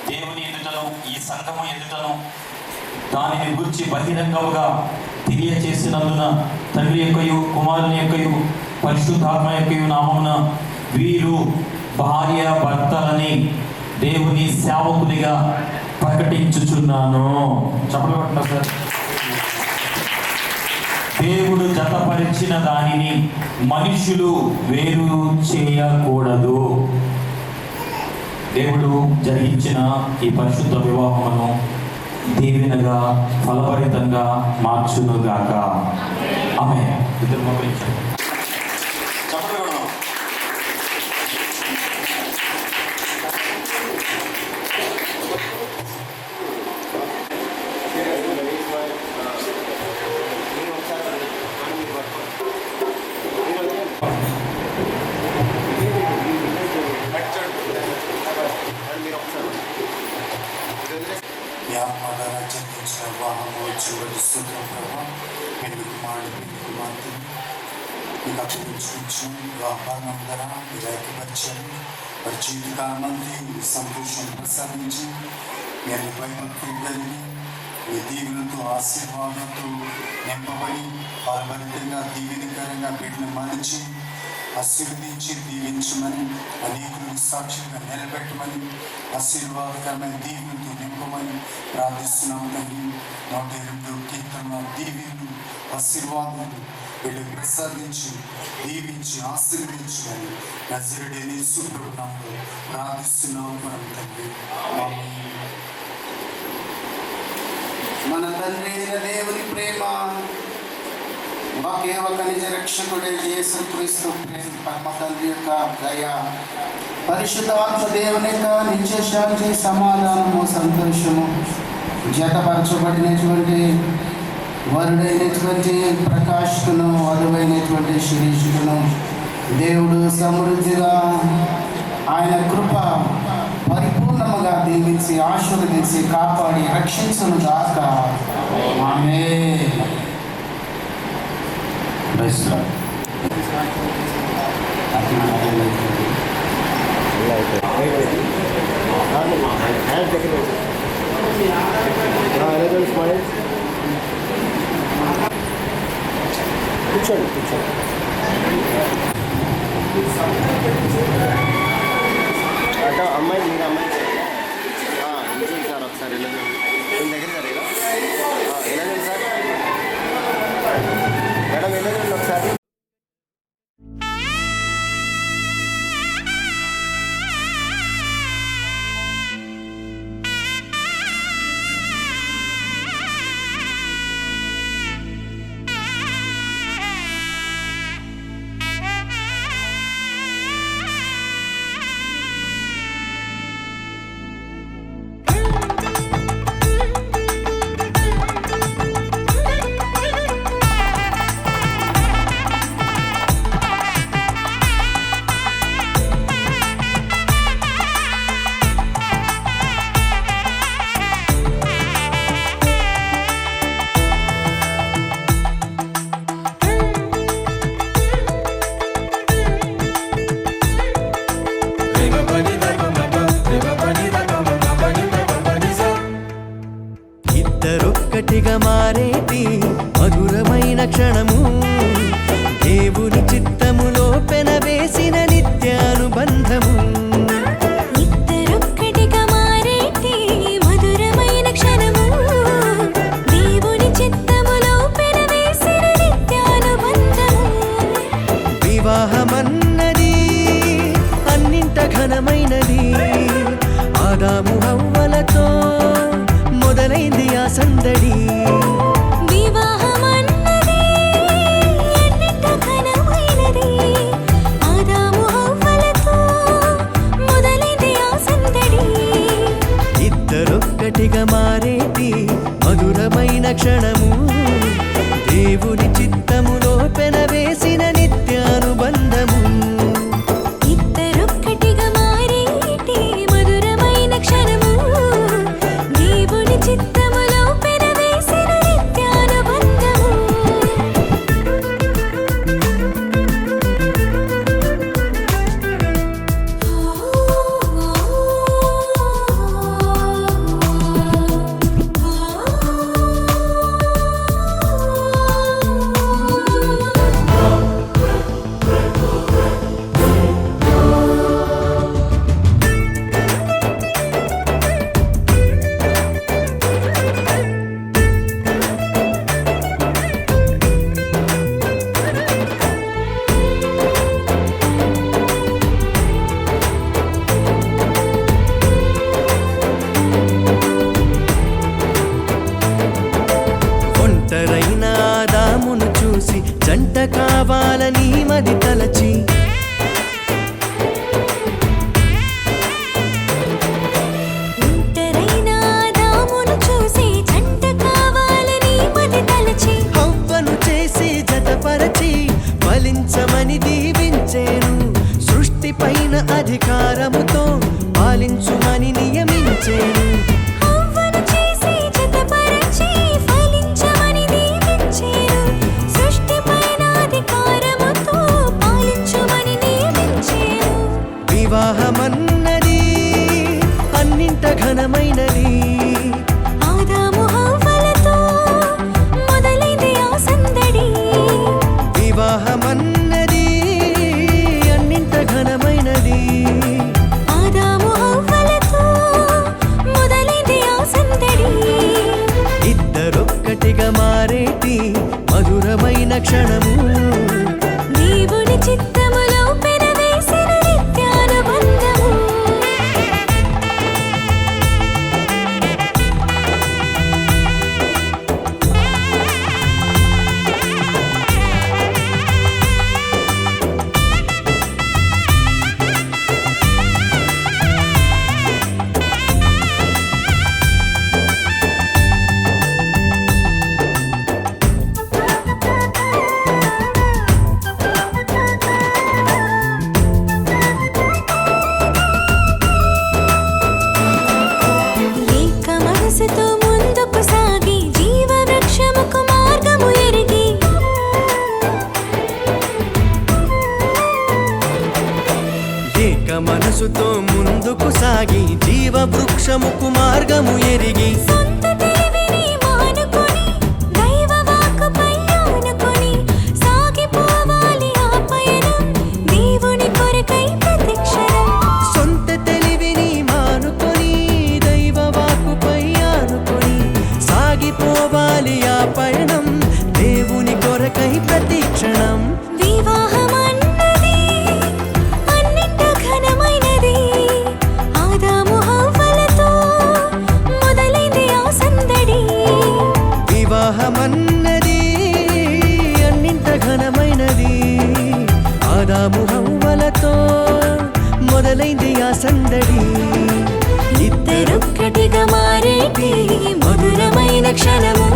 దేవుని ఎదుటను ఈ సంఘము ఎదుటను దానిని గురించి బహిరంగముగా తెలియచేసినందున తండ్రి యొక్కయు కుమారుని యొక్కయు పరిశుద్ధాత్మ యొక్కయు నామమున వీరు భార్య భర్తలని దేవుని సేవకునిగా ప్రకటించుచున్నాను. చెప్పబడుతున్నా సార్. దేవుడు జతపరిచిన దానిని మనుషులు వేరు చేయకూడదు. దేవుడు జరిగించిన ఈ పరిశుద్ధ వివాహమును దీవెనగా ఫలభరితంగా మార్చునుగాక. ఆమేన్. ఇద్దరు మోకరించండి. జన్మించిన వివాహం చూచి వ్యాపారం ద్వారా విరాకపరిచారు వారి జీవితకాలమంతా సంతోషం ప్రసాదించి మీ భయభక్తులు కలిగి మీ దీవులతో ఆశీర్వాదంతో నింపబడి ఫలభరితంగా దీవెనకరంగా బిడ్డను మలిచి ఆశీర్వదించి దీవించమని అనేకులకు సాక్షిగా నిలబెట్టమని ఆశీర్వాదకరమైన దీవులతో నింపమని ప్రార్థిస్తున్నాము తండ్రి. 102 కీర్తన దీవెనలు ఆశీర్వాదాలు వీళ్ళకి ప్రసాదించి దీవించి ఆశీర్వదించమని నజరుడైన యేసు ప్రభు నామములో ప్రార్థిస్తున్నాము మనం తండ్రి. ఆమేన్. మన తండ్రి అయిన దేవుని ప్రేమ ఒకే ఒక నిజ రక్షకుడైన యేసుక్రీస్తు ప్రేమ పరమ తండ్రి యొక్క దయ పరిశుద్ధాత్మ దేవుని యొక్క నిత్య శాంతి సమాధానము సంతోషము జతపరచబడినటువంటి వరుడైనటువంటి ప్రకాష్కును వధువైనటువంటి శిరీషుకును దేవుడు సమృద్ధిగా ఆయన కృప పరిపూర్ణముగా దీవించి ఆశీర్వదించి కాపాడి రక్షించును గాక. ఆమేన్. Praise Lord. కూర్చోండి కూర్చోండి. అట అమ్మాయి మీరు అమ్మాయి నిజం సార్ ఒకసారి వెళ్ళండి మీ దగ్గర సార్ వెళ్ళండి సార్ మేడం వెళ్ళండి ఒకసారి. ఇద్దరొక్కటిగా మారేటి మధురమైన క్షణము దేవుని చిత్తములో పెనవేసిన నిత్యానుబంధము. ఇద్దరొక్కటిగా మారేటి మధురమైన క్షణము దేవుని చిత్తములో పెనవేసిన నిత్యానుబంధము. వివాహమన్నది అన్నింట ఘనమైనది ఆదాము హవ్వలతో మొదలైంది ఆ సందడి. వివాహమన్నది అన్నింట ఘనమైనది ఆదాము హవ్వలతో మొదలైంది ఆ సందడి. ఇద్దరొక్కటిగా మారేటి మధురమైన క్షణము దేవుని చిత్తములో పెనవేసిన నిత్యానుబంధము. ఇద్దరొక్కటిగా మారేటి మధురమైన క్షణము దేవుని చిత్తములో పెనవేసిన నిత్యానుబంధము. ఒంటరైన ఆదామును చూసి జంట కావాలని మది తలచి ఒంటరైన ఆదామును చూసి జంట కావాలని మది తలచి హవ్వను చేసి జతపరచి ఫలించమని దీవించేను. సృష్టి పైన అధికారముతో పాలించుమని నియమించేను. హవ్వను చేసి జతపరచి ఫలించమని దీవించెను. సృష్టిపైన అధికారముతో క్షణమైనది. ఆదాము హవ్వలతో మొదలైంది ఆ సందడి. ఇద్దరొక్కటిగా మారేటి మధురమైన క్షణము. దేవుని చిత్తములో పెనవేసిన నిత్యానుబంధము. ఏక మనసుతో ముందుకు సాగి జీవవృక్షముకు మార్గము ఎరిగి. ఏక మనసుతో ముందుకు సాగి జీవవృక్షముకు మార్గము ఎరిగి. సొంత తెలివిని మానుకొని దైవ వాక్కుపై ఆనుకొని సాగిపోవాలి ఆ పయనం దేవుని కొరకై ప్రతిక్షణం. సొంత తెలివిని మానుకొని దైవ వాక్కుపై ఆనుకొని సాగిపోవాలి ఆ పయనం దేవుని కొరకై ప్రతిక్షణం. వివాహమన్నది అన్నింట ఘనమైనది. ఆదాము హవ్వలతో మొదలైంది ఆ సందడి. వివాహమన్నది అన్నింట ఘనమైనది. ఆదాము హవ్వలతో మొదలైంది ఆ సందడి. ఇద్దరొక్కటిగా మారేటి మధురమైన క్షణము.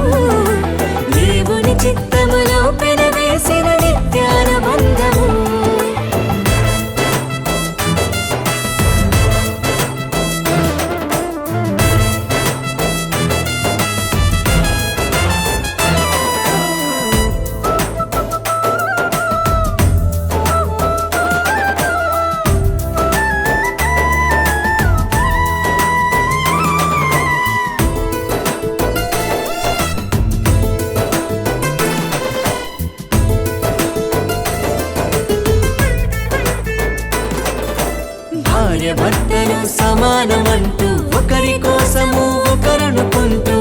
దేవుని చిత్తములో పెనవేసిన నిత్యానుబంధము. భార్య భర్తలు సమానమంటూ ఒకరి కోసము ఒకరనుకుంటూ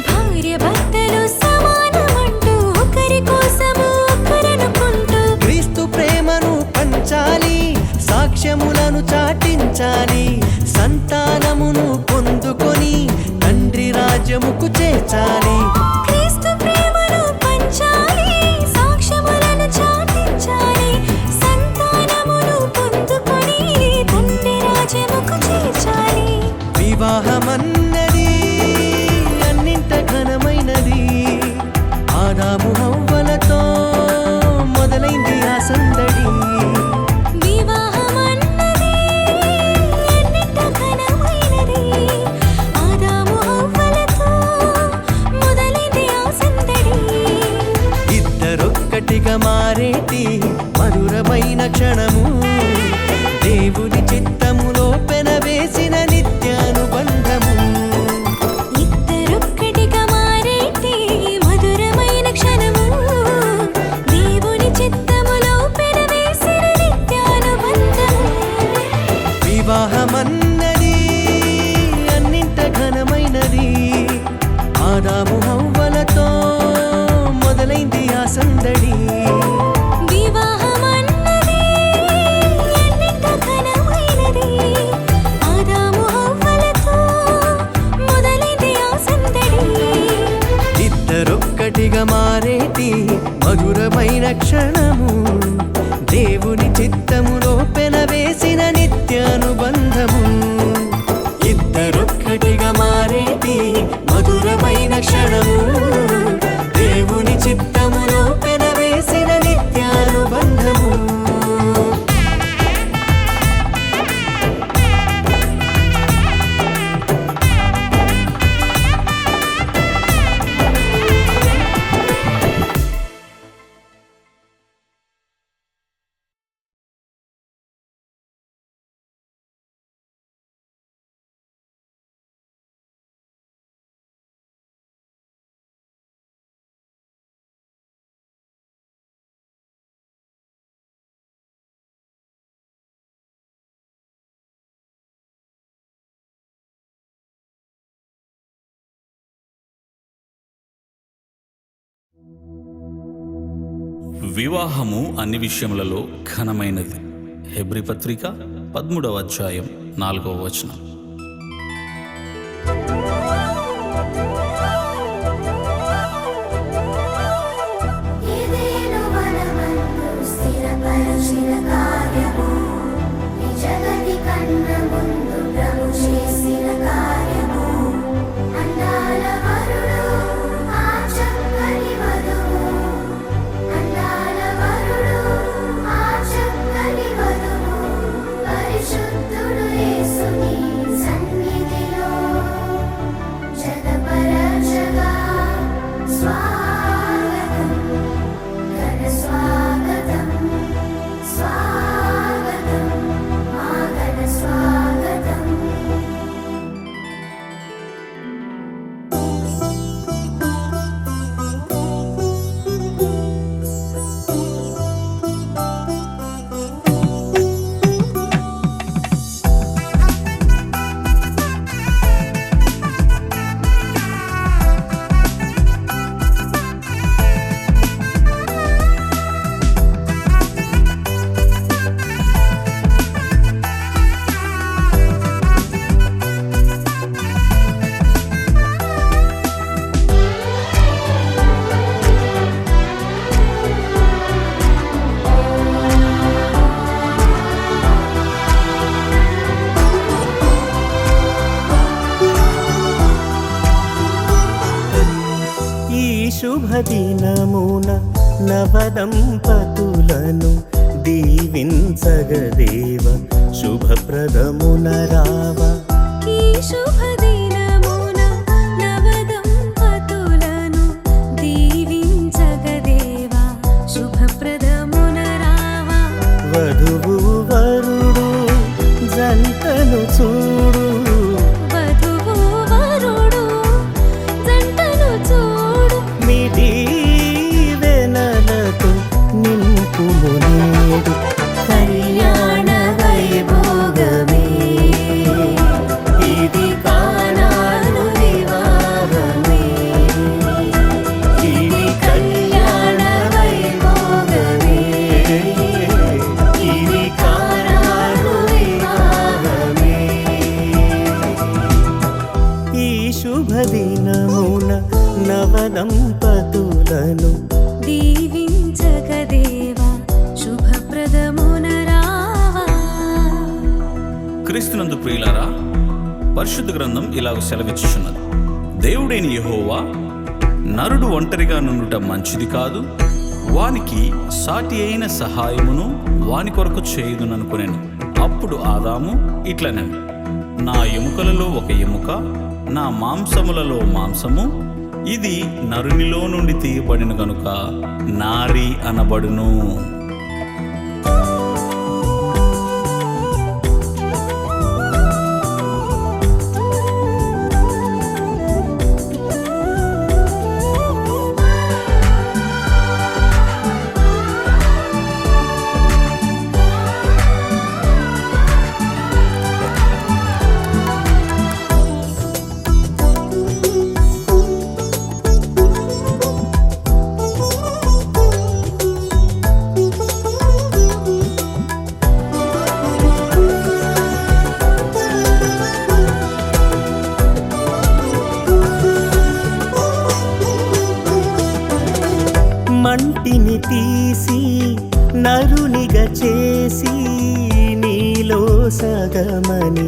భార్య భర్తలు సమానమంటూ ఒకరి కోసము ఒకరనుకుంటూ క్రీస్తు ప్రేమను పంచాలి, సాక్ష్యములను చాటించాలి, సంతానమును పొందుకొని తండ్రి రాజ్యముకు చేర్చాలి. క్రీస్తు ప్రేమను పంచాలి, సాక్ష్యములను చాటించాలి, సంతానమును పొందుకొని తండ్రి రాజ్యముకు చేర్చాలి. వివాహమన్నది అన్నింట ఘనమైనది. ఆదాము హవ్వలతో మొదలైంది ఆ సందడి. వివాహమన్నది అన్నింట ఘనమైనది. ఆదాము హవ్వలతో మొదలైంది ఆ సందడి. ఇద్దరొక్కటిగా మారేటి మధురమైన క్షణము. దేవుని చిత్తములో పెనవేసిన నిత్యానుబంధము. ఇద్దరొక్కటిగా మారేటి మధురమైన క్షణము. దేవుని చిత్తములో పెనవేసిన నిత్యానుబంధము. వివాహమన్నది అన్నింట ఘనమైనది. ఆదాము హవ్వలతో మొదలైంది ఆ సందడి. వివాహమన్నది అన్నింట ఘనమైనది. ఆదాము హవ్వలతో మొదలైంది ఆ సందడి. ఇద్దరొక్కటిగా మారేటి మధురమైన క్షణము. దేవుని చిత్తములో పెనవేసిన నిత్యానుబంధము. ఇద్దరొక్కటిగా మారేటి మధురమైన క్షణము. దేవుని చిత్తములో పెనవేసిన నిత్యానుబంధము. వివాహము అన్ని విషయములలో ఘనమైనది. హెబ్రీ పత్రిక 13వ అధ్యాయం 4వ వచనం. ఏదేను వనమందు స్థిరపరచిన కార్యము ఈ జగతి కన్న ముందు ప్రభు చేసిన కార్యము. అందాల వరుడు ఆ చక్కని వధువు, అందాల వరుడు ఆ చక్కని వధువు, పరిశుద్ధుడు యేసుని సన్నిధిలో జగపరచగా స్వాగతం, ఘన స్వాగతం, స్వాగతం, మా ఘన స్వాగతం. ఈ శుభదినమున నవదంపతులను దీవించగదేవ శుభప్రదమున రావ. ఈ శుభదినమున నవదంపతులను దీవించగదేవా శుభప్రదమున రావా. వధువు వరుడు జంటను చూడు, వధువు వరుడు జంటను చూడు. మీ దీవెనలతో నింపుము నేడు కళ్యాణ వైభోగమే. ఇది కానాను వివాహమే, ఇది కళ్యాణ వైభోగమే, ఇది కానాను వివాహమే. ఈ శుభదినమున నవదంపతులను దీవించగదేవా శుభప్రదమున రావా. క్రీస్తునందు ప్రియులారా, పరిశుద్ధ గ్రంథం ఇలాగ సెలవిచ్చుచున్నది. దేవుడైన యెహోవా నరుడు ఒంటరిగా నుండుట మంచిది కాదు, వానికి సాటి అయిన సహాయమును వాని కొరకు చేయుదుననుకొనెను. అప్పుడు ఆదాము ఇట్లనెను, నా ఎముకలలో ఒక ఎముక, నా మాంసములలో మాంసము, ఇది నరునిలో నుండి తీయబడిన గనుక నారి అనబడును. మంటిని తీసి నరునిగా చేసి నీలో సగమని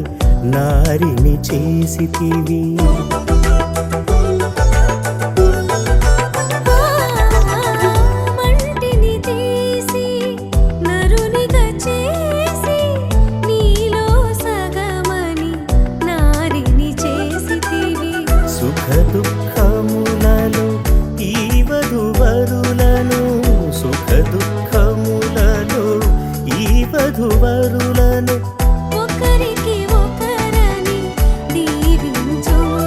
నారిని చేసితివి. మంటిని తీసి నరునిగా చేసి నీలో సగమని నారిని చేసితివి. సుఖ దుఃఖములలో ఈ వధువరులను, సుఖ దుఃఖములలో ఈ వధువరులను ఒకరికి ఒకరని దీవించుము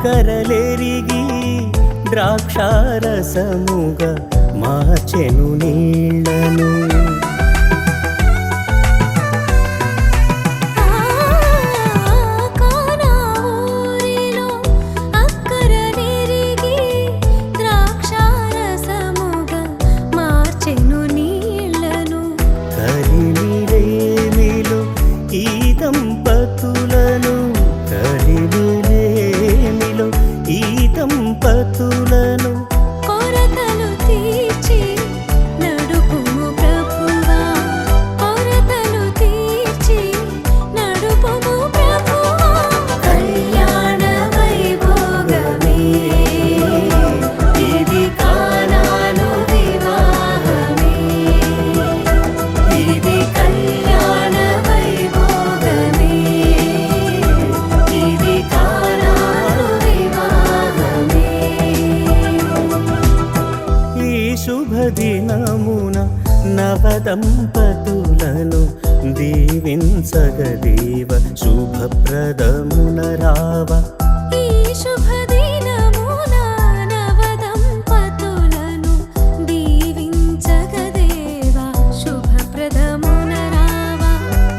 అక్కరలెరిగి ద్రాక్షారసముగా మార్చెను నీళ్లను. దంపతులను కొరతలు తీర్చి నడుపుము ప్రభువా, కొరతలు తీర్చి నడుపుము ప్రభువా. కళ్యాణ వైభోగమే ఇది కానాను వివాహమే, ఇది కళ్యాణ వైభోగమే, ఇది కానాను వివాహమే. ఈ శుభదినమున నవదంపతులను దీవించగదేవ శుభప్రదమున రావ. ఈ శుభదినమున నవదంపతులను దీవించగదేవా శుభప్రదమున రావా.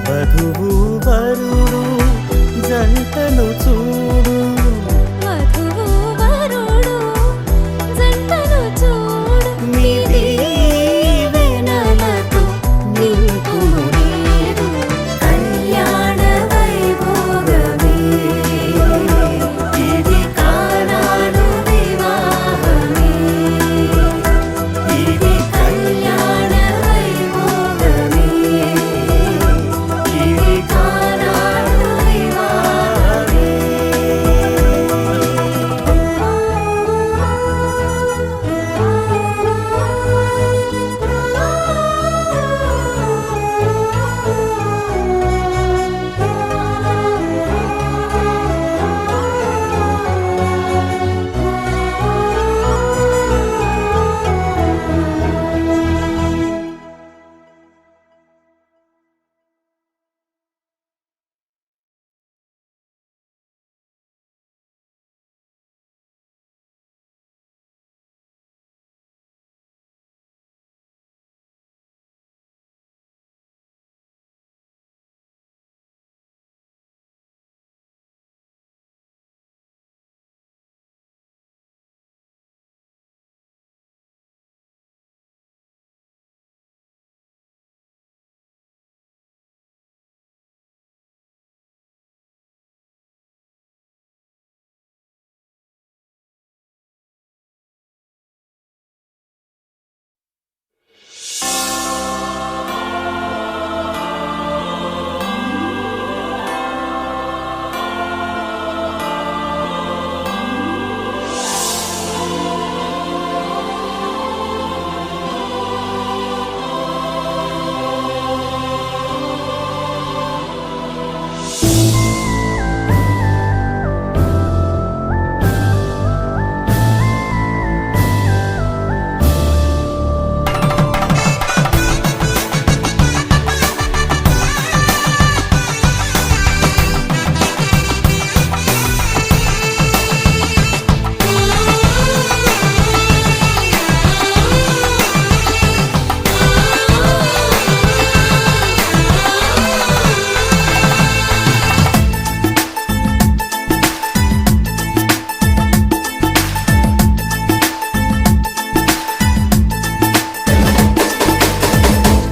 వధువు వరుడు జంటను చూడు, వధువు వరుడు జంటను చూడు, మీ దీవెనలతో నింపుము నేడు. కళ్యాణ వైభోగమే ఇది కానాను వివాహమే, ఇది కళ్యాణ వైభోగమే, ఇది కానాను వివాహమే.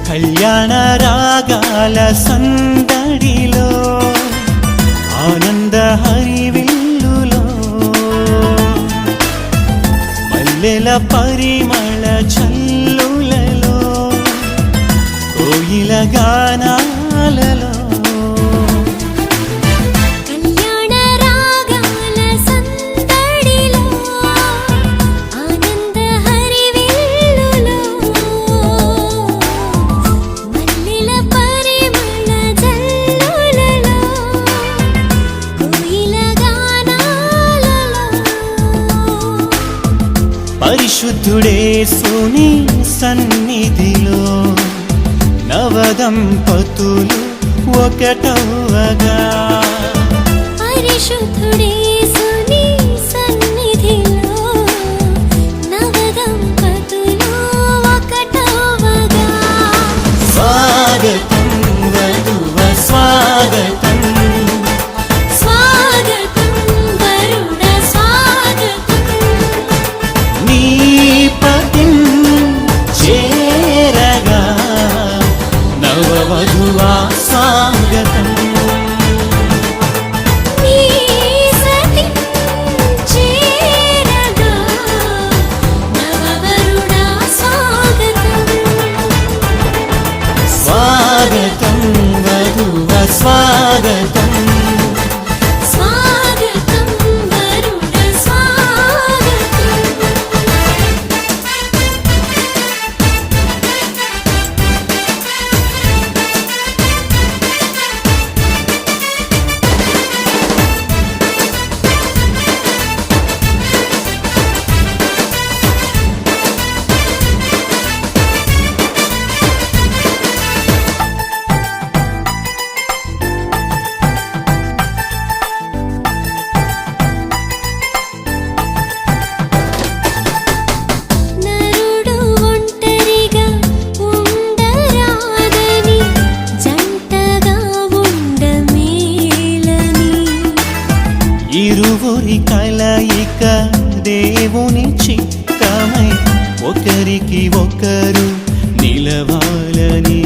కళ్యాణ రాగాల సందడిలో ఆనంద హరివిల్లులో మల్లెల పరిమళ చల్లులలో కోయిల గానాలలో కళ్యాణ రాగాల సందడిలో ఆనంద హరివిల్లులో మల్లెల పరిమళ జల్లులలో కోయిల గానాలలో పరిశుద్ధుడేసుని సన్నిధిలో నవదంపతులు ఒకటవగా. పరిశుద్ధుడేసుని ఇరువురి కలయిక దేవుని చిత్తమై ఒకరికి ఒకరు నిలవాలని.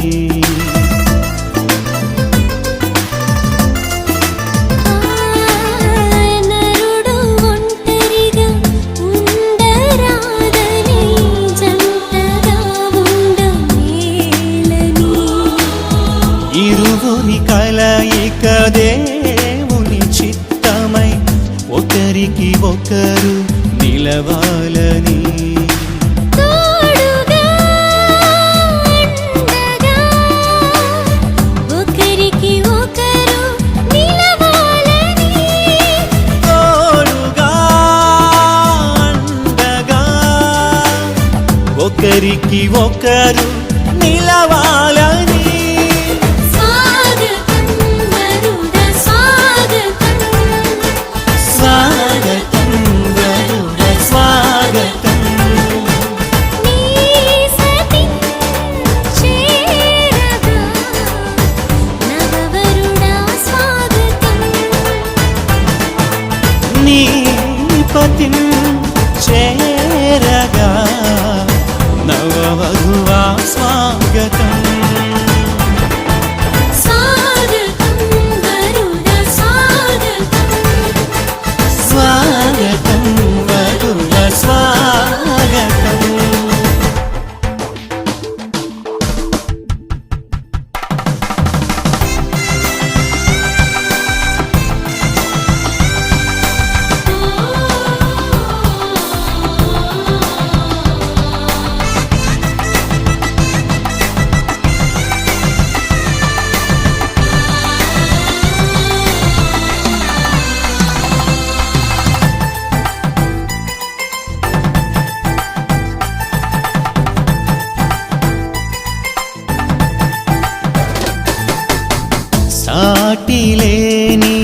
నరుడు ఒంటరిగా ఉండరాదని జంటగా ఉండమేలని. ఇరువురి కలయిక దేవుని చిత్తమై ఒకరికి ఒకరు నిలవాలని. తోడుగా అండగా ఒకరికి ఒకరు నిలవాలని. తోడుగా అండగా ఒకరికి ఒకరు నిలవాలని. స్వాగతం వరుడ స్వాగతం. స్వాగతం వరుడ స్వాగతం. నీ సతి చేరగా నవవరుడా స్వాగతం. నీ పతిం చేరగా నవవధువా స్వాగతం. స్వాగతం వరుడ స్వాగతం. స్వాగతం వరుడ స్వాగతం. సాటిలేని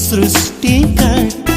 సృష్టికర్త